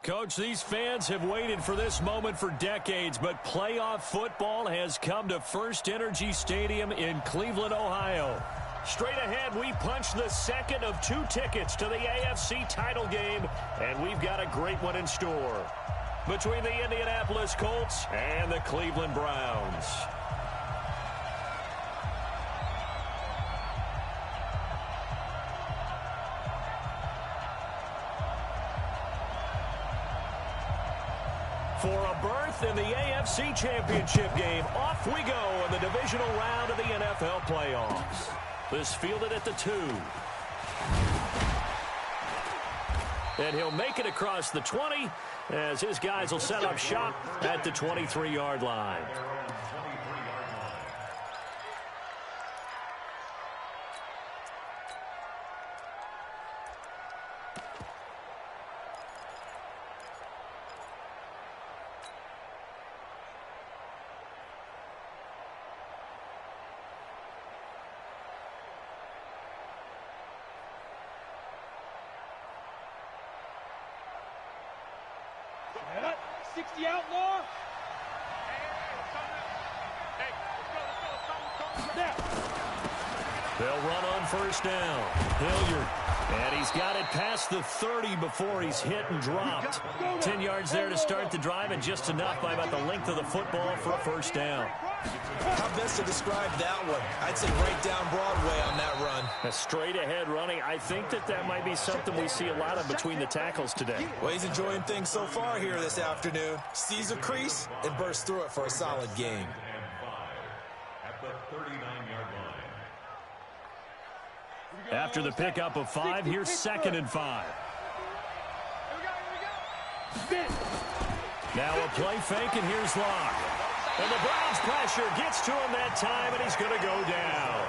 Coach, these fans have waited for this moment for decades, but playoff football has come to First Energy Stadium in Cleveland, Ohio. Straight ahead, we punch the second of 2 tickets to the AFC title game, and we've got a great one in store between the Indianapolis Colts and the Cleveland Browns. For a berth in the AFC Championship game, off we go in the divisional round of the NFL playoffs. This fielded at the 2. And he'll make it across the 20 as his guys will set up shop at the 23-yard line. Outlaw. They'll run on first down. Hilliard. And he's got it past the 30 before he's hit and dropped. 10 yards there to start the drive, and just enough by about the length of the football for a first down. How best to describe that one? I'd say right down Broadway on that run. A straight-ahead running. I think that might be something we see a lot of between the tackles today. Well, he's enjoying things so far here this afternoon. Sees a crease and bursts through it for a solid gain. At the 39-yard line. After the pickup of 5, here's 2nd and 5. Now a play fake, and here's Locke. And the Browns pressure gets to him that time, and he's going to go down.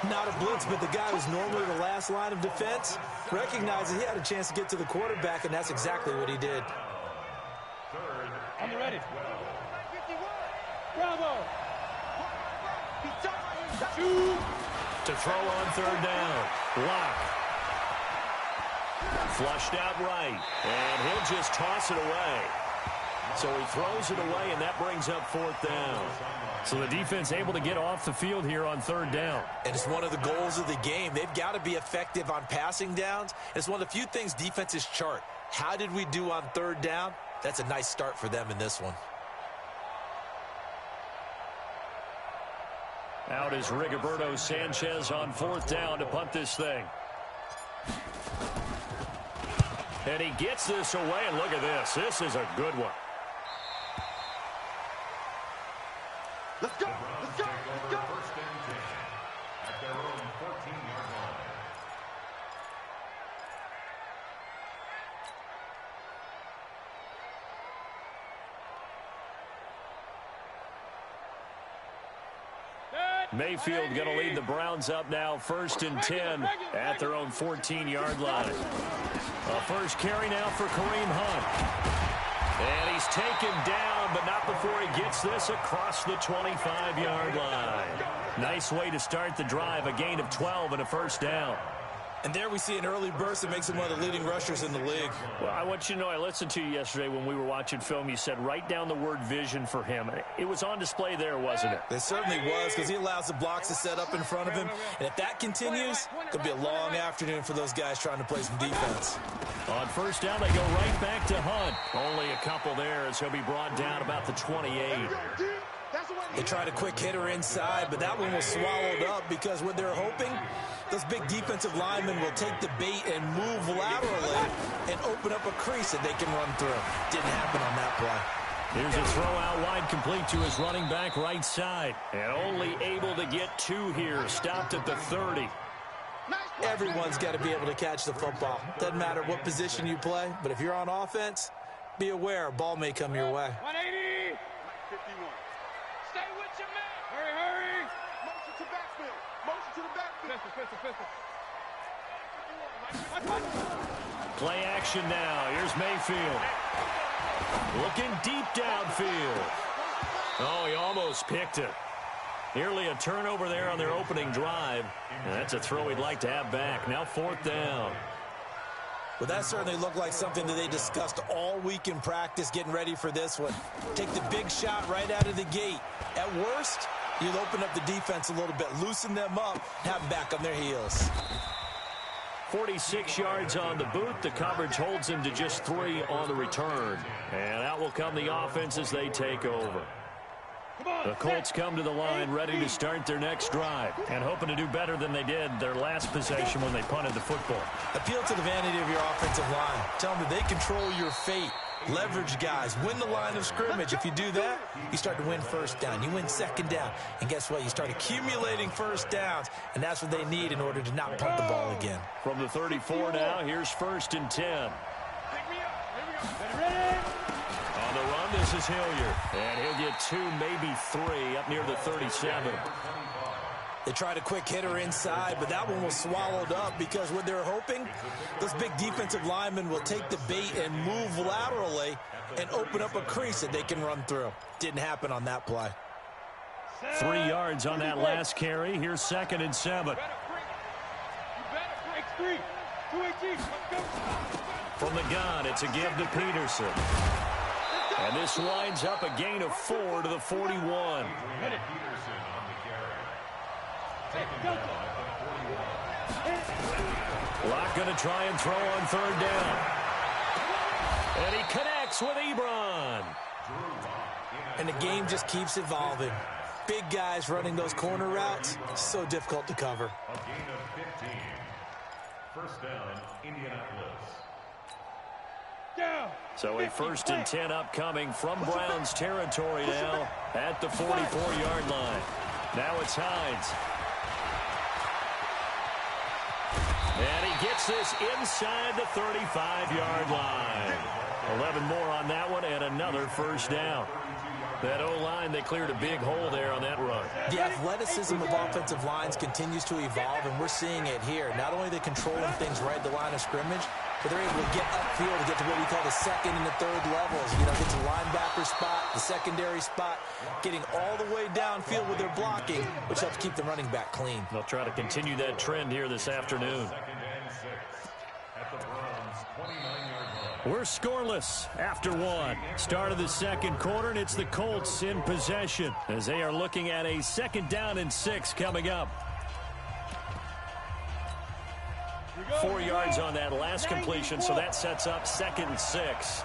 Not a blitz, but the guy who's normally the last line of defense recognized that he had a chance to get to the quarterback, and that's exactly what he did. I'm ready. Bravo. To throw on 3rd down. Locke. Flushed out right. And he'll just toss it away. So he throws it away, and that brings up 4th down. So the defense able to get off the field here on 3rd down. And it's one of the goals of the game. They've got to be effective on passing downs. It's one of the few things defenses chart. How did we do on 3rd down? That's a nice start for them in this one. Out is Rigoberto Sanchez on 4th down to punt this thing. And he gets this away, and look at this. This is a good one. Let's go. Let's go. Let's go. First and 10 at their own 14-yard line. Mayfield going to lead the Browns up now, 1st and 10 at their own 14-yard line. A first carry now for Kareem Hunt. And he's taken down, but not before he gets this across the 25-yard line. Nice way to start the drive, a gain of 12 and a first down. And there we see an early burst that makes him one of the leading rushers in the league. Well, I want you to know, I listened to you yesterday when we were watching film. You said write down the word vision for him. It was on display there, wasn't it? It certainly was, because he allows the blocks to set up in front of him. And if that continues, it'll be a long afternoon for those guys trying to play some defense. On first down, they go right back to Hunt. Only a couple there as he'll be brought down about the 28. They tried a quick hitter inside, but that one was swallowed up because what they're hoping, those big defensive linemen will take the bait and move laterally and open up a crease that they can run through. Didn't happen on that play. Here's a throw out wide, complete to his running back right side. And only able to get 2 here. Stopped at the 30. Everyone's got to be able to catch the football. Doesn't matter what position you play, but if you're on offense, be aware a ball may come your way. 180. 51. Stay with your man. Hurry, hurry. Motion to backfield. Motion to the backfield. Pistol. Play action now. Here's Mayfield. Looking deep downfield. Oh, he almost picked it. Nearly a turnover there on their opening drive. And that's a throw he'd like to have back. Now 4th down. Well, that certainly looked like something that they discussed all week in practice, getting ready for this one. Take the big shot right out of the gate. At worst, you'll open up the defense a little bit, loosen them up, have them back on their heels. 46 yards on the boot. The coverage holds him to just 3 on the return. And out will come the offense as they take over. The Colts come to the line ready to start their next drive and hoping to do better than they did their last possession when they punted the football. Appeal to the vanity of your offensive line. Tell them that they control your fate. Leverage guys. Win the line of scrimmage. If you do that, you start to win first down. You win second down. And guess what? You start accumulating first downs. And that's what they need in order to not punt the ball again. From the 34 now, here's 1st and 10. On the run, this is Hilliard. And he'll get 2, maybe 3 up near the 37. They tried a quick hitter inside, but that one was swallowed up because what they're hoping, those big defensive linemen will take the bait and move laterally and open up a crease that they can run through. Didn't happen on that play. 3 yards on that last carry. Here's 2nd and 7. From the gun, it's a give to Peterson. And this winds up a gain of 4 to the 41. Locke going to try and throw on 3rd down. And he connects with Ebron. And the game just keeps evolving. Big guys running those corner routes, so difficult to cover. A gain of 15. First down, Indianapolis. So a 1st and 10 upcoming from Browns territory now at the 44-yard line. Now it's Hines. And he gets this inside the 35-yard line. 11 more on that one and another first down. That O-line, they cleared a big hole there on that run. The athleticism of offensive lines continues to evolve, and we're seeing it here. Not only are they controlling things right at the line of scrimmage, but they're able to get upfield to get to what we call the 2nd and the 3rd levels. You know, get to the linebacker spot, the secondary spot, getting all the way downfield with their blocking, which helps keep the running back clean. They'll try to continue that trend here this afternoon. 2nd and 6 at the Browns' 29-yard line. We're scoreless after 1. Start of the 2nd quarter, and it's the Colts in possession as they are looking at a 2nd down and 6 coming up. 4 yards on that last completion, so that sets up 2nd and 6.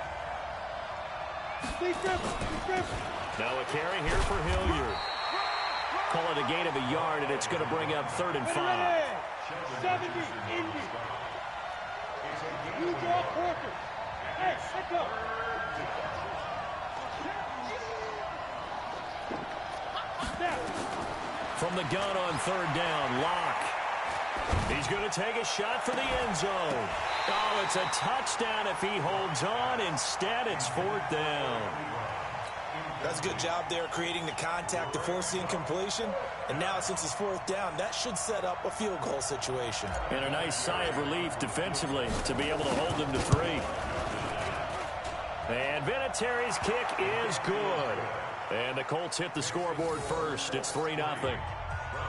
Now a carry here for Hilliard. Call it a gain of a yard, and it's going to bring up 3rd and 5. 70, Indy. You draw Porter. Hey, let's go. From the gun on 3rd down, Locke. He's going to take a shot for the end zone. Oh, it's a touchdown if he holds on. Instead, it's 4th down. That's a good job there creating the contact to force the incompletion. And now, since it's 4th down, that should set up a field goal situation. And a nice sigh of relief defensively to be able to hold them to 3. And Vinatieri's kick is good. And the Colts hit the scoreboard first. It's 3-0.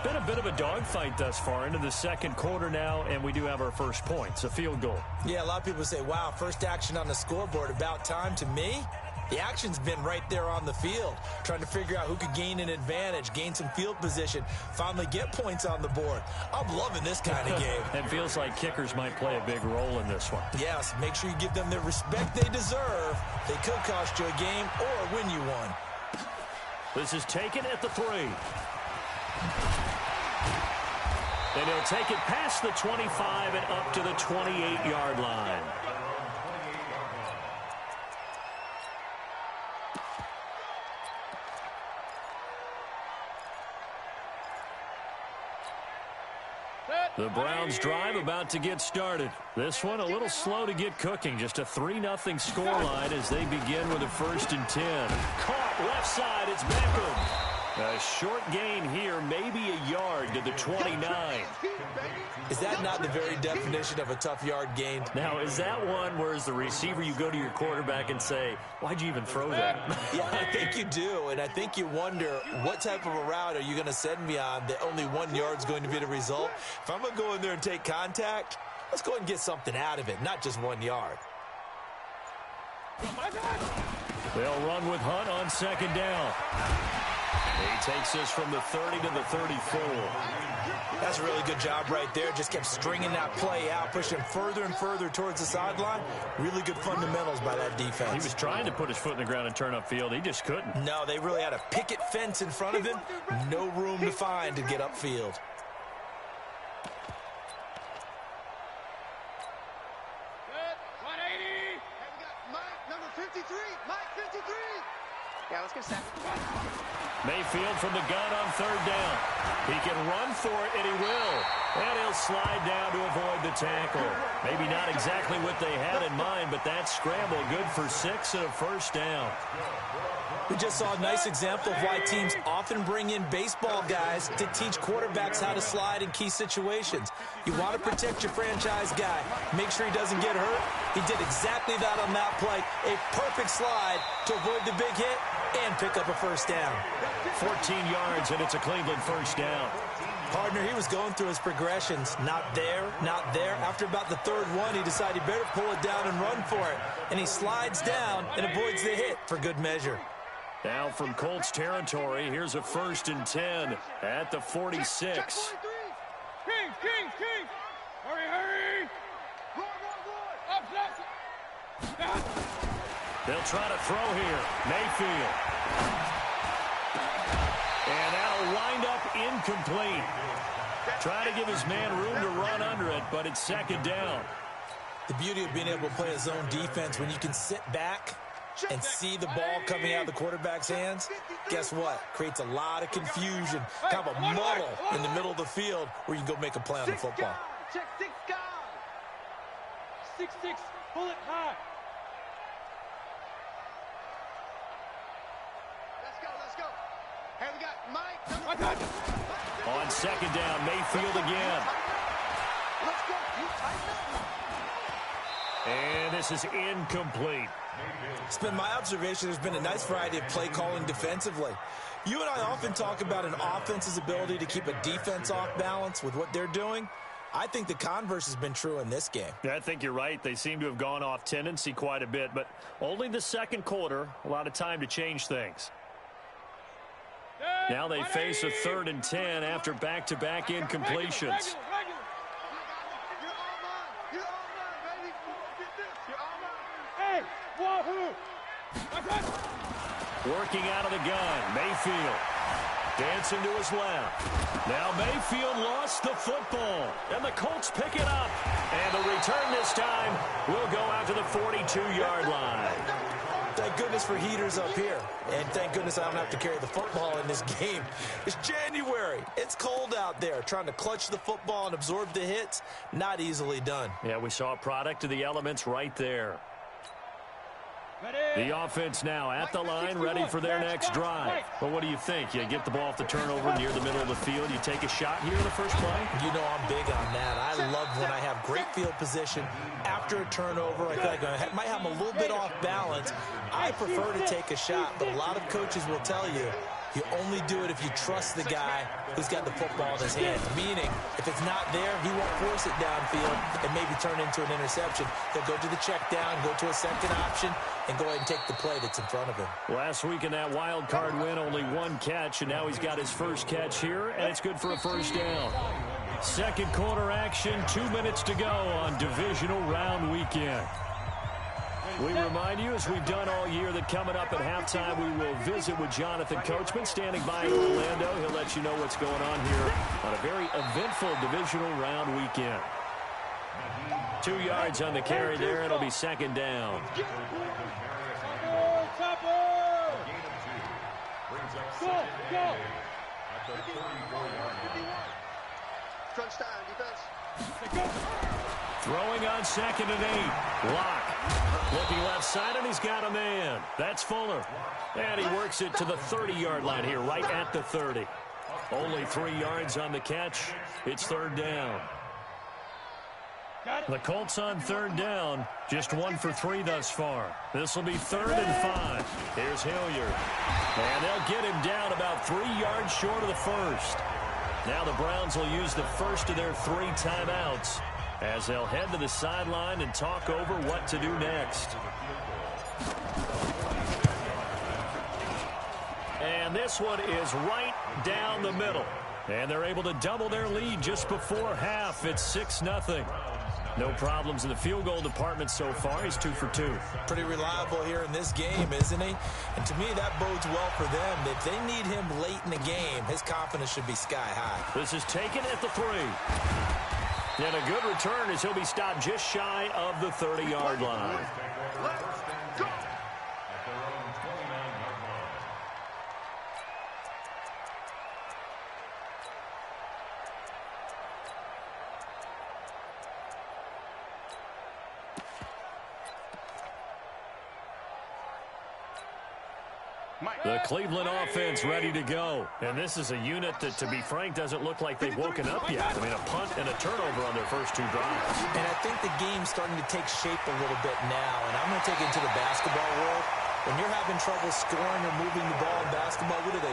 Been a bit of a dogfight thus far into the 2nd quarter now, and we do have our first points, a field goal. Yeah, a lot of people say, wow, first action on the scoreboard, about time. To me, the action's been right there on the field, trying to figure out who could gain an advantage, gain some field position, finally get points on the board. I'm loving this kind of game. It feels like kickers might play a big role in this one. Yes, make sure you give them the respect they deserve. They could cost you a game or win you one. This is taken at the 3. And he'll take it past the 25 and up to the 28-yard line. The Browns drive about to get started. This one a little slow to get cooking. Just a 3-0 scoreline as they begin with a 1st and 10. Caught left side. It's Beckham. A short gain here, maybe a yard to the 29. Is that not the very definition of a tough yard gain? Now, is that one where as the receiver you go to your quarterback and say, why'd you even throw that? Yeah, I think you do, and I think you wonder what type of a route are you going to send me on that only 1 yard's going to be the result? If I'm going to go in there and take contact, Let's go ahead and get something out of it, not just 1 yard. They'll run with Hunt on second down. He takes this from the 30 to the 34. That's a really good job right there. Just kept stringing that play out, pushing further and further towards the sideline. Really good fundamentals by that defense. He was trying to put his foot in the ground and turn upfield. He just couldn't. No, they really had a picket fence in front of him. No room to find to get upfield. Yeah, let's get set. Mayfield from the gun on third down. He can run for it, and he will. And he'll slide down to avoid the tackle. Maybe not exactly what they had in mind, but that scramble good for 6 and a first down. We just saw a nice example of why teams often bring in baseball guys to teach quarterbacks how to slide in key situations. You want to protect your franchise guy. Make sure he doesn't get hurt. He did exactly that on that play. A perfect slide to avoid the big hit and pick up a first down. 14 yards, and it's a Cleveland first down. Partner, he was going through his progressions. Not there, not there. After about the third one, he decided he better pull it down and run for it. And he slides down and avoids the hit for good measure. Now from Colts territory, here's a 1st and 10 at the 46. Kings! Hurry, hurry! Up, They'll try to throw here. Mayfield. And that'll wind up incomplete. Try to give his man room to run under it, but it's second down. The beauty of being able to play a zone defense, when you can sit back and see the ball coming out of the quarterback's hands, guess what? Creates a lot of confusion, kind of a muddle in the middle of the field where you can go make a play on the football. Check 6 guard. 6-6, pull it high. Let's go. Hey, we got Mike. On second down, Mayfield again. Let's go. You tighten up. And this is incomplete. It's been my observation there's been a nice variety of play calling defensively. You and I often talk about an offense's ability to keep a defense off balance with what they're doing. I think the converse has been true in this game. Yeah, I think you're right. They seem to have gone off tendency quite a bit, but only the second quarter, a lot of time to change things. Now they face a 3rd and 10 after back-to-back incompletions. Working out of the gun, Mayfield. Dancing to his left. Now Mayfield lost the football, and the Colts pick it up. And the return this time will go out to the 42-yard line. Thank goodness for heaters up here. And thank goodness I don't have to carry the football in this game. It's January. It's cold out there. Trying to clutch the football and absorb the hits, not easily done. Yeah, we saw a product of the elements right there. The offense now at the line, ready for their next drive. Well, what do you think? You get the ball off the turnover near the middle of the field. You take a shot here in the first play? You know I'm big on that. I love when I have great field position after a turnover. I feel like I might have them a little bit off balance. I prefer to take a shot, but a lot of coaches will tell you, you only do it if you trust the guy who's got the football in his hand. Meaning, if it's not there, he won't force it downfield and maybe turn into an interception. He'll go to the check down, go to a second option, and go ahead and take the play that's in front of him. Last week in that wild card win, only 1 catch, and now he's got his first catch here, and it's good for a first down. Second quarter action, 2 minutes to go on divisional round weekend. We remind you, as we've done all year, that coming up at halftime, we will visit with Jonathan Coachman standing by in Orlando. He'll let you know what's going on here on a very eventful divisional round weekend. 2 yards on the carry there. It'll be second down. Go. Crunch time, defense. Throwing on 2nd and 8. Lock. Looking left side, and he's got a man. That's Fuller. And he works it to the 30-yard line here, right at the 30. Only 3 yards on the catch. It's third down. The Colts on third down, just 1 for 3 thus far. This will be 3rd and 5. Here's Hilliard. And they'll get him down about 3 yards short of the first. Now the Browns will use the first of their 3 timeouts. as they'll head to the sideline and talk over what to do next. And this one is right down the middle. And they're able to double their lead just before half. It's 6-0. No problems in the field goal department so far. He's 2 for 2. Pretty reliable here in this game, isn't he? And to me, that bodes well for them. If they need him late in the game, his confidence should be sky high. This is taken at the 3. And a good return as he'll be stopped just shy of the 30-yard line. The Cleveland offense ready to go. And this is a unit that, to be frank, doesn't look like they've woken up yet. I mean, a punt and a turnover on their first 2 drives. And I think the game's starting to take shape a little bit now. And I'm going to take it to the basketball world. When you're having trouble scoring or moving the ball in basketball, what do?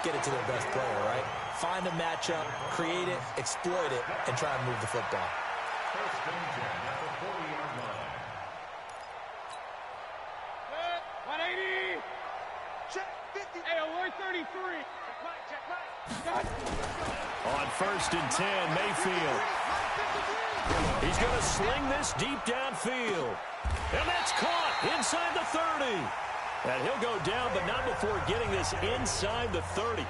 Get it to their best player, right? Find a matchup, create it, exploit it, and try and move the football. First and 10 at the 40-yard line. 180. Check 50. Hey, alert 33. Check mine. On first and 10, Mayfield. He's going to sling this deep downfield. And that's caught inside the 30. And he'll go down, but not before getting this inside the 30.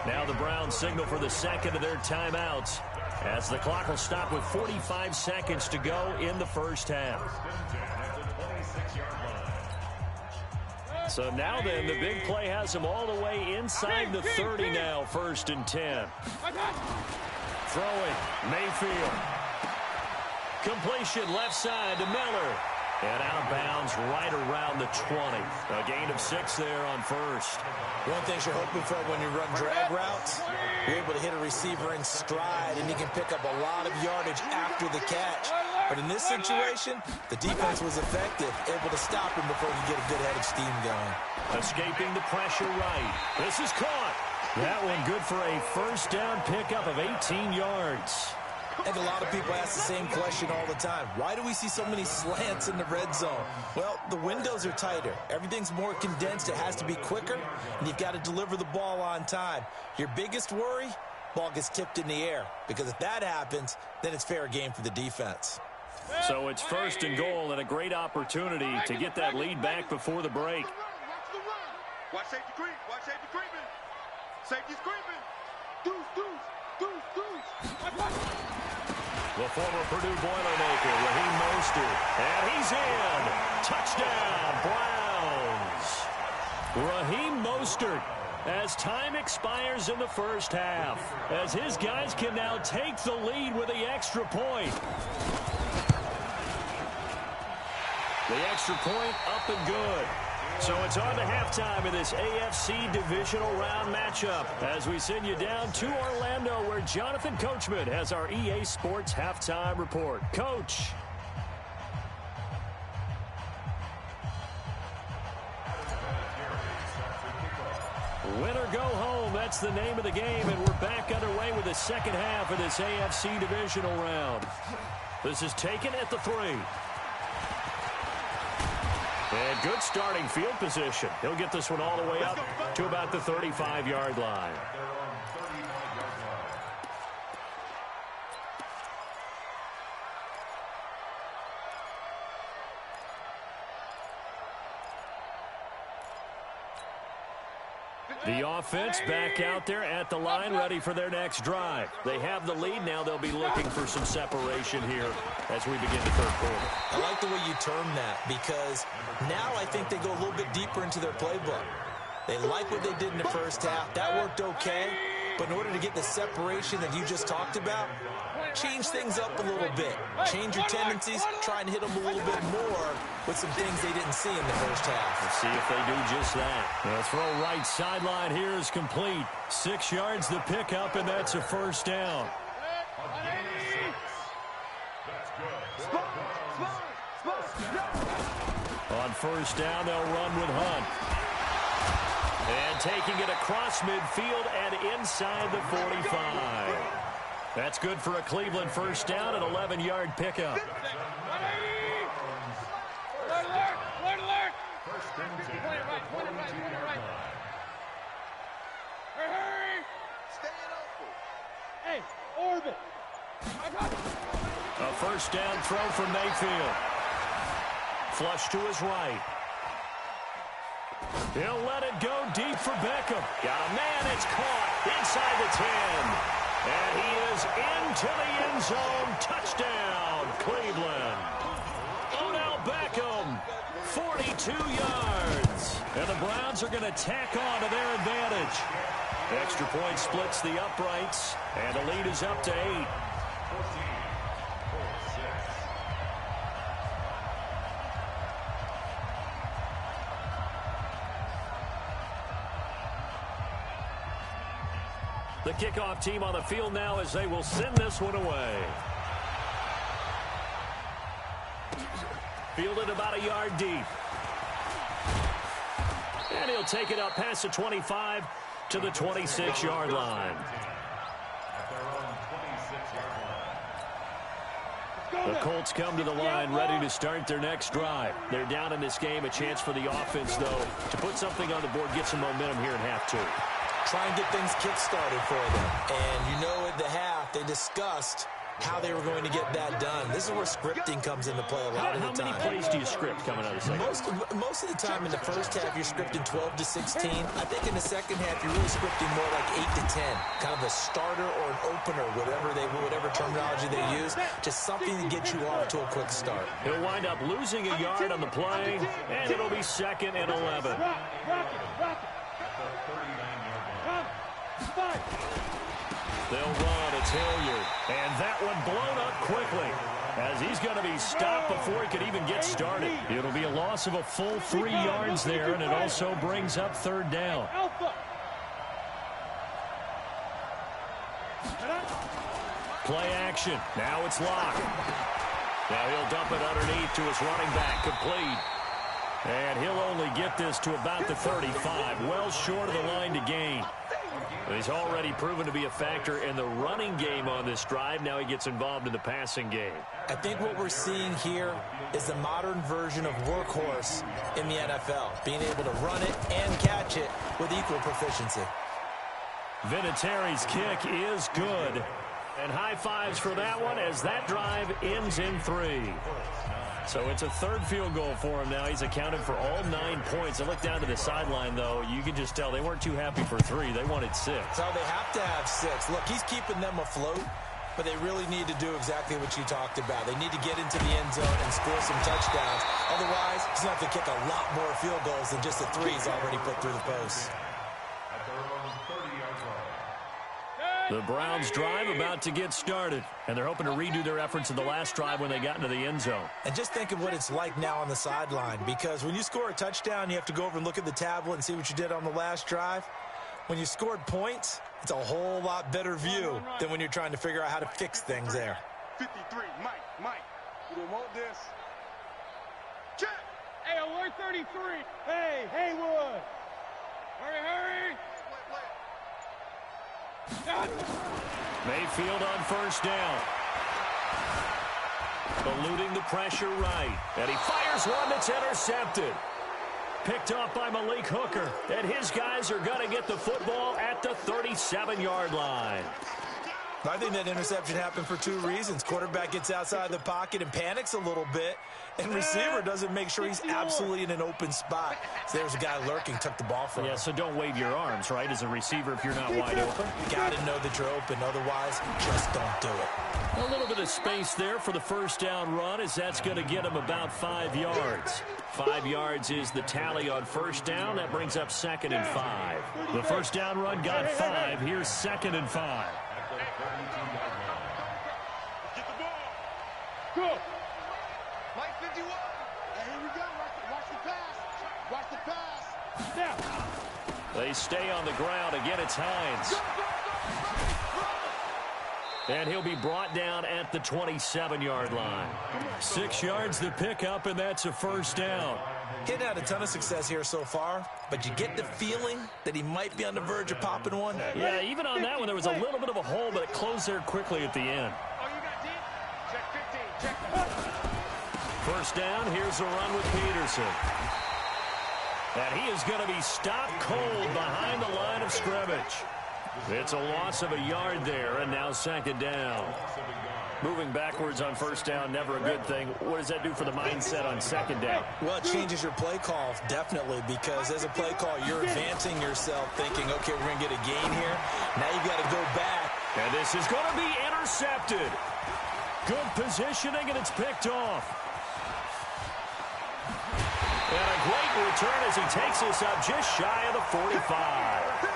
Now the Browns signal for the second of their timeouts, as the clock will stop with 45 seconds to go in the first half. So now then, the big play has him all the way inside the 30 now, first and 10. Throwing, Mayfield. Completion left side to Miller. And out of bounds right around the 20. A gain of 6 there on first. One thing you're hoping for when you run drag routes, you're able to hit a receiver in stride, and he can pick up a lot of yardage after the catch. But in this situation, the defense was effective, able to stop him before he get a good head of steam going. Escaping the pressure right. This is caught. That one good for a first down pickup of 18 yards. I think a lot of people ask the same question all the time. Why do we see so many slants in the red zone? Well, the windows are tighter. Everything's more condensed. It has to be quicker, and you've got to deliver the ball on time. Your biggest worry? Ball gets tipped in the air, because if that happens, then it's fair game for the defense. So it's first and goal, and a great opportunity to get that lead back before the break. Watch safety creep. Watch safety creeping. Safety's creeping. Deuce. The former Purdue Boilermaker, Raheem Mostert. And he's in. Touchdown, Browns. Raheem Mostert, as time expires in the first half, as his guys can now take the lead with the extra point. The extra point up and good. So it's on to halftime in this AFC divisional round matchup as we send you down to Orlando, where Jonathan Coachman has our EA Sports halftime report. Coach. Win or go home, that's the name of the game, and we're back underway with the second half of this AFC divisional round. This is taken at the 3. And good starting field position. He'll get this one all the way up to about the 35-yard line. The offense back out there at the line, ready for their next drive. They have the lead now. They'll be looking for some separation here as we begin the third quarter. I like the way you term that, because now I think they go a little bit deeper into their playbook. They like what they did in the first half. That worked okay, but in order to get the separation that you just talked about, change things up a little bit. Change your tendencies, try and hit them a little bit more with some things they didn't see in the first half. Let's see if they do just that. The throw right sideline here is complete. 6 yards the pickup, and that's a first down. On first down, they'll run with Hunt. And taking it across midfield and inside the 45. That's good for a Cleveland first down, an 11-yard pickup. A first down throw from Mayfield. Flush to his right. He'll let it go deep for Beckham. Got a man, it's caught inside the 10. And he is into the end zone. Touchdown, Cleveland. Odell Beckham, 42 yards. And the Browns are going to tack on to their advantage. Extra point splits the uprights, and the lead is up to 8. The kickoff team on the field now as they will send this one away. Fielded about a yard deep. And he'll take it up past the 25 to the 26-yard line. The Colts come to the line ready to start their next drive. They're down in this game. A chance for the offense, though, to put something on the board, get some momentum here in half two. Try and get things kick-started for them. And you know at the half, they discussed how they were going to get that done. This is where scripting comes into play a lot of the time. How many plays do you script coming out of the second? Most of the time in the first half, you're scripting 12 to 16. I think in the second half, you're really scripting more like 8 to 10. Kind of a starter or an opener, whatever terminology they use. Just something to get you off to a quick start. He'll wind up losing a yard on the play, and it'll be 2nd and 11. They'll run. It's Hilliard. And that one blown up quickly as he's going to be stopped before he could even get started. It'll be a loss of a full 3 yards there, and it also brings up 3rd down. Play action. Now it's Locke. Now he'll dump it underneath to his running back. Complete. And he'll only get this to about the 35. Well short of the line to gain. He's already proven to be a factor in the running game on this drive. Now he gets involved in the passing game. I think what we're seeing here is the modern version of workhorse in the NFL. Being able to run it and catch it with equal proficiency. Vinatieri's kick is good. And high fives for that one as that drive ends in 3. So it's a 3rd field goal for him now. He's accounted for all 9 points. I look down to the sideline, though. You can just tell they weren't too happy for 3. They wanted 6. So they have to have 6. Look, he's keeping them afloat, but they really need to do exactly what you talked about. They need to get into the end zone and score some touchdowns. Otherwise, he's going to have to kick a lot more field goals than just the 3 he's already put through the post. The Browns drive about to get started, and they're hoping to redo their efforts in the last drive when they got into the end zone. And just think of what it's like now on the sideline, because when you score a touchdown, you have to go over and look at the tablet and see what you did on the last drive. When you scored points, it's a whole lot better view than when you're trying to figure out how to fix things there. 53, Mike. You don't want this. Check. Hey, alert 33. Hey, Haywood. Hurry. Mayfield on first down. Eluding the pressure right. And he fires one that's intercepted. Picked off by Malik Hooker. And his guys are going to get the football at the 37-yard line. I think that interception happened for 2 reasons. Quarterback gets outside the pocket and panics a little bit, and receiver doesn't make sure he's absolutely in an open spot. So there's a guy lurking, took the ball from him. Yeah, so don't wave your arms, right, as a receiver if you're not wide open. Got to know that you're open. Otherwise, just don't do it. A little bit of space there for the first down run, as that's going to get him about 5 yards. 5 yards is the tally on first down. That brings up 2nd and 5. The first down run got 5. Here's 2nd and 5. Get the ball. Go. Mike 51. And here we go. Watch the pass. Now. They stay on the ground. Again, it's Hines. And he'll be brought down at the 27-yard line. 6 yards to pick up, and that's a first down. He's had a ton of success here so far, but you get the feeling that he might be on the verge of popping one. Yeah, even on that one, there was a little bit of a hole, but it closed there quickly at the end. Oh, you got deep? Check 15. Check. First down, here's a run with Peterson. And he is going to be stopped cold behind the line of scrimmage. It's a loss of a yard there, and now second down. Moving backwards on first down, never a good thing. What does that do for the mindset on second down? Well, it changes your play call, definitely, because as a play call, you're advancing yourself thinking, okay, we're going to get a gain here. Now you got to go back. And this is going to be intercepted. Good positioning, and it's picked off. And a great return as he takes us up just shy of the 45.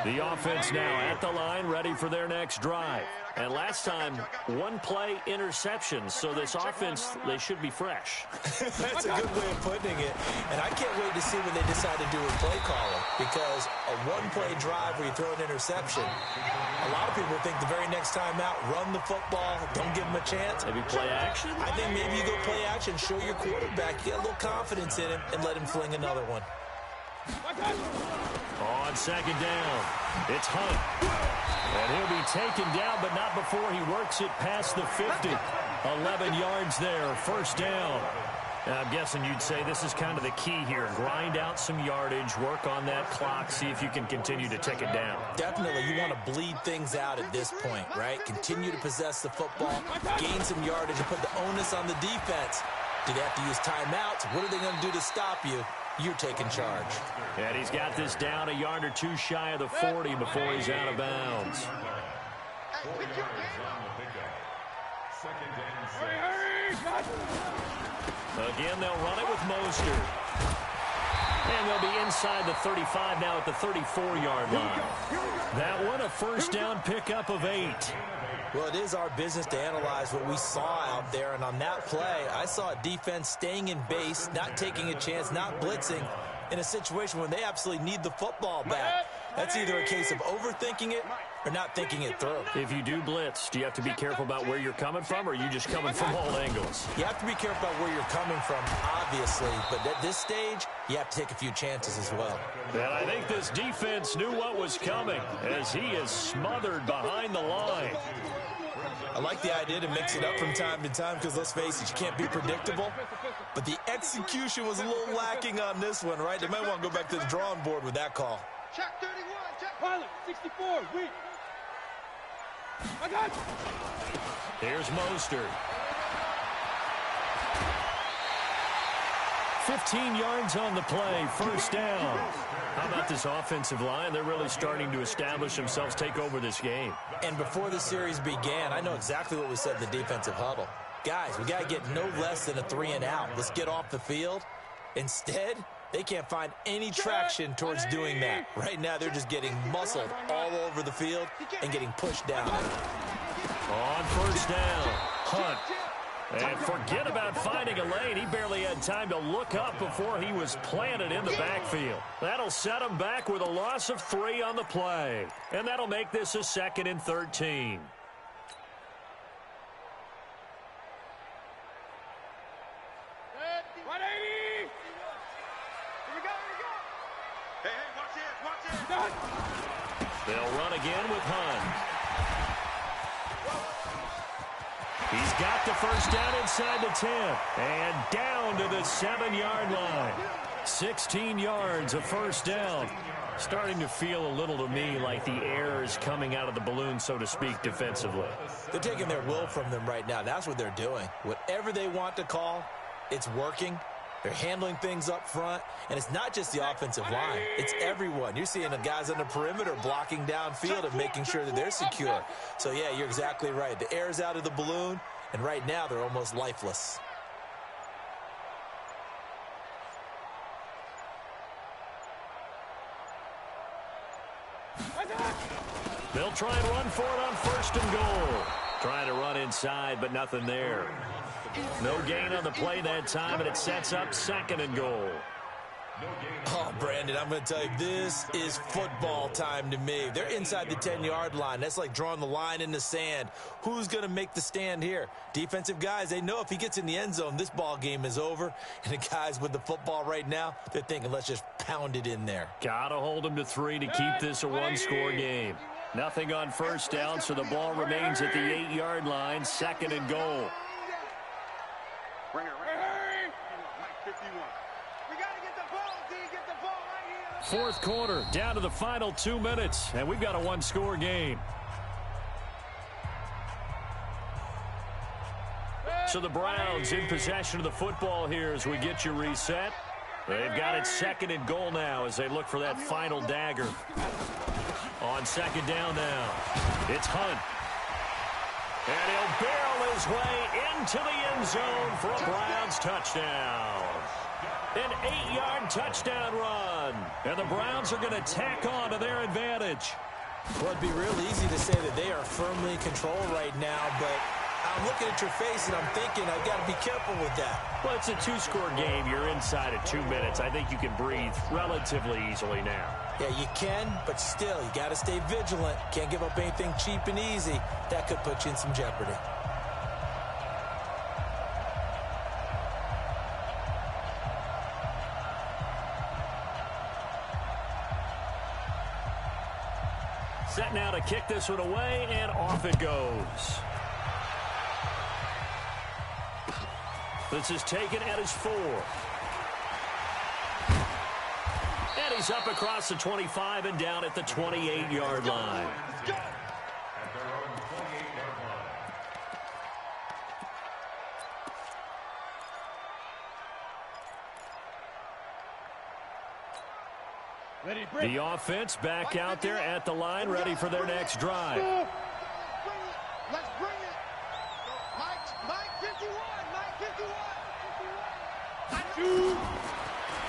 The offense now at the line, ready for their next drive. And last time, one-play interception. So this offense, they should be fresh. That's a good way of putting it. And I can't wait to see what they decide to do with play calling. Because a one-play drive where you throw an interception, a lot of people think the very next time out, run the football, don't give them a chance. Maybe play action? I think maybe you go play action, show your quarterback, get a little confidence in him, and let him fling another one. On second down, it's Hunt. And he'll be taken down, but not before he works it past the 50. 11 yards there, first down. I'm guessing you'd say this is kind of the key here. Grind out some yardage, work on that clock, see if you can continue to tick it down. Definitely, you want to bleed things out at this point, right? Continue to possess the football, gain some yardage, and put the onus on the defense. Do they have to use timeouts? What are they going to do to stop you? You're taking charge. And he's got this down a yard or two shy of the 40 before he's out of bounds. Again, they'll run it with Mostert. And they'll be inside the 35 now at the 34-yard line. That one, a first down pickup of 8. Well, it is our business to analyze what we saw out there, and on that play, I saw a defense staying in base, not taking a chance, not blitzing, in a situation where they absolutely need the football back. That's either a case of overthinking it or not thinking it through. If you do blitz, do you have to be careful about where you're coming from, or are you just coming from all angles? You have to be careful about where you're coming from, obviously, but at this stage, you have to take a few chances as well. And I think this defense knew what was coming as he is smothered behind the line. I like the idea to mix it up from time to time because, let's face it, you can't be predictable. But the execution was a little lacking on this one, right? They might want to go back to the drawing board with that call. Check 31. Check pilot. 64. Weak. I got you. Here's Mostert. 15 yards on the play, first down. How about this offensive line? They're really starting to establish themselves, take over this game. And before the series began, I know exactly what we said in the defensive huddle. Guys, we got to get no less than a 3-and-out. Let's get off the field. Instead, they can't find any traction towards doing that. Right now, they're just getting muscled all over the field and getting pushed down. On first down, Hunt. And forget about finding a lane. He barely had time to look up before he was planted in the backfield. That'll set him back with a loss of 3 on the play. And that'll make this a 2nd and 13. They'll run again with Hunt. He's got the first down inside the 10 and down to the 7-yard line. 16 yards, a first down. Starting to feel a little to me like the air is coming out of the balloon, so to speak, defensively. They're taking their will from them right now. That's what they're doing. Whatever they want to call, it's working. They're handling things up front, and it's not just the offensive line. It's everyone. You're seeing the guys on the perimeter blocking downfield and making sure that they're secure. So, yeah, you're exactly right. The air's out of the balloon, and right now they're almost lifeless. They'll try and run for it on first and goal. Trying to run inside, but nothing there. No gain on the play that time, and it sets up 2nd and goal. Oh, Brandon, I'm going to tell you, this is football time to me. They're inside the 10-yard line. That's like drawing the line in the sand. Who's going to make the stand here? Defensive guys, they know if he gets in the end zone, this ball game is over. And the guys with the football right now, they're thinking, let's just pound it in there. Got to hold them to 3 to keep this a one-score game. Nothing on first down, so the ball remains at the 8-yard line, 2nd and goal. Bring it right. Mike 51. We got to get the ball, D. Get the ball right here. Fourth quarter, down to the final 2 minutes, and we've got a one-score game. So the Browns in possession of the football here as we get you reset. They've got it 2nd and goal now as they look for that final dagger. On 2nd down now, it's Hunt. And he'll barrel his way into the end zone for a Browns touchdown. An 8-yard touchdown run. And the Browns are going to tack on to their advantage. Well, it'd be real easy to say that they are firmly in control right now, but I'm looking at your face and I'm thinking I've got to be careful with that. Well, it's a 2-score game. You're inside of 2 minutes. I think you can breathe relatively easily now. Yeah, you can, but still, you got to stay vigilant. Can't give up anything cheap and easy. That could put you in some jeopardy. Set now to kick this one away, and off it goes. This is taken at his 4. And he's up across the 25 and down at the 28-yard line. The offense back out there at the line, ready for their next drive. Let's bring it. Mike 51. Mike 51.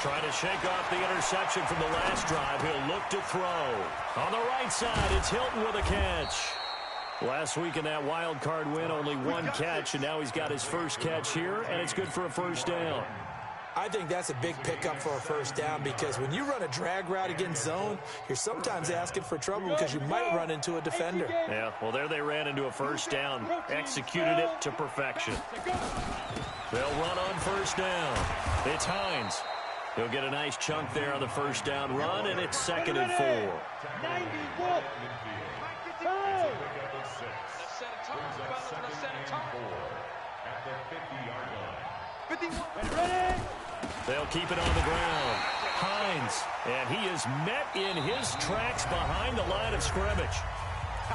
Trying to shake off the interception from the last drive. He'll look to throw. On the right side, it's Hilton with a catch. Last week in that wild card win, only 1 catch, and now he's got his first catch here, and it's good for a first down. I think that's a big pickup for a first down because when you run a drag route against zone, you're sometimes asking for trouble because you might run into a defender. Yeah, well, there they ran into a first down. Executed it to perfection. They'll run on first down. It's Hines. He'll get a nice chunk there on the first down run, and it's 2nd and 4. They'll keep it on the ground. Hines, and he is met in his tracks behind the line of scrimmage.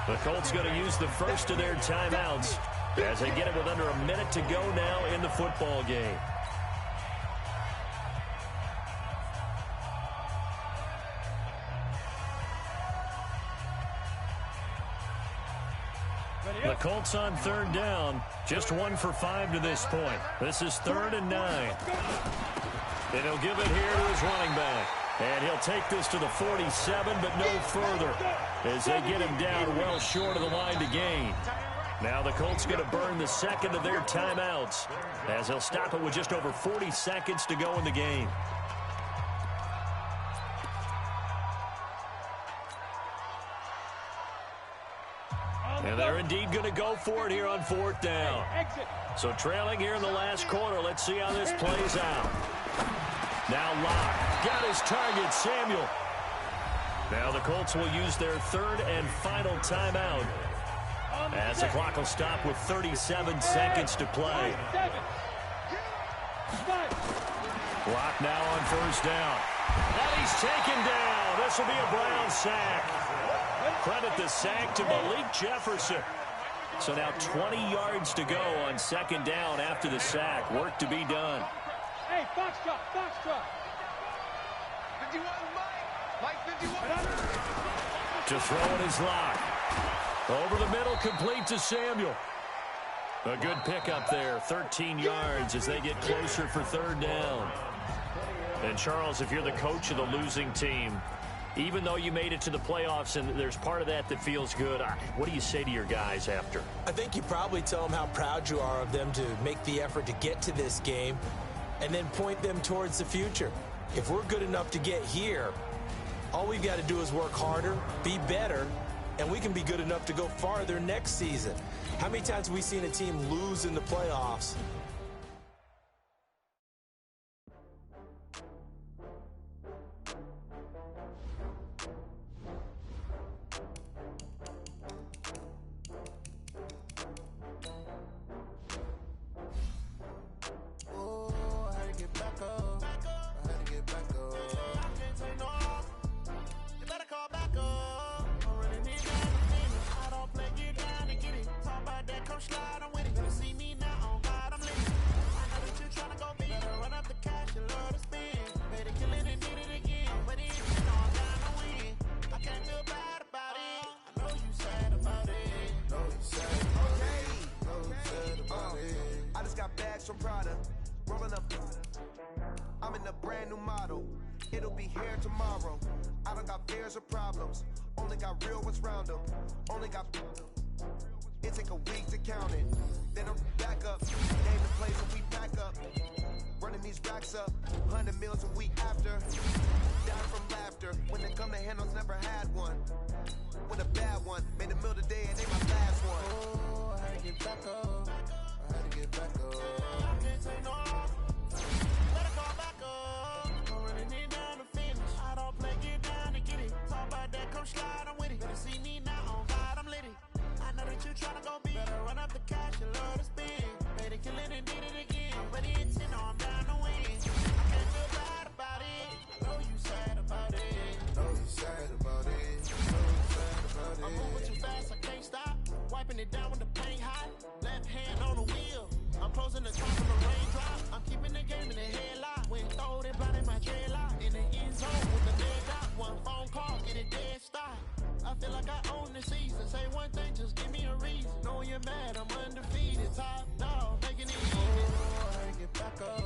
The Colts going to use the first of their timeouts as they get it with under a minute to go now in the football game. The Colts on 3rd down, just 1 for 5 to this point. This is 3rd and 9. And he'll give it here to his running back. And he'll take this to the 47, but no further as they get him down well short of the line to gain. Now the Colts going to burn the 2nd of their timeouts as they'll stop it with just over 40 seconds to go in the game. And they're indeed going to go for it here on 4th down. So trailing here in the last quarter. Let's see how this plays out. Now Locke got his target, Samuel. Now the Colts will use their 3rd and final timeout as the clock will stop with 37 seconds to play. Locke now on 1st down. And he's taken down. This will be a Brown sack. Credit the sack to Malik Jefferson. So now 20 yards to go on 2nd down after the sack. Work to be done. Hey, Foxtrot. 51, Mike 51. To throw it is Locke. Over the middle, complete to Samuel. A good pickup there, 13 yards as they get closer for 3rd down. And Charles, if you're the coach of the losing team, even though you made it to the playoffs and there's part of that that feels good, what do you say to your guys after? I think you probably tell them how proud you are of them to make the effort to get to this game and then point them towards the future. If we're good enough to get here, all we've got to do is work harder, be better, and we can be good enough to go farther next season. How many times have we seen a team lose in the playoffs? From Prada, rolling up. I'm in a brand new model. It'll be here tomorrow. I don't got fears or problems. Only got real ones round them. Only got. It take a week to count it. Then I'm back up. Name the place and we pack up. Running these racks up. 100 meals a week after. Die from laughter. When they come to handles, never had one. With a bad one. Made a meal today and ain't my last one. Oh, I had to get back up. I had to get back up. Say no. Better call back up. I'm running it down to finish. I don't play, get down to get it. Talk about that, come slide, I'm with it. Better see me now, on God, I'm lit it. I know that you tryna go big. Better run up the cash, you love to spend. Better kill it and did it again. But it's in, I'm down to win. I can't feel bad about it. I know you sad about it. Know you sad about it. Know you sad about it. I'm moving too fast, I can't stop. Wiping it down with the paint hot. Left hand on the wheel. I'm closing the top of the raindrop. I'm keeping the game in the headlock. When throw it, blind in my dreadlock. In the end zone with the dead dot. One phone call, get it dead stop. I feel like I own the season. Say one thing, just give me a reason. Knowing you're mad, I'm undefeated. Top dog, making it easy. Oh, I get back up.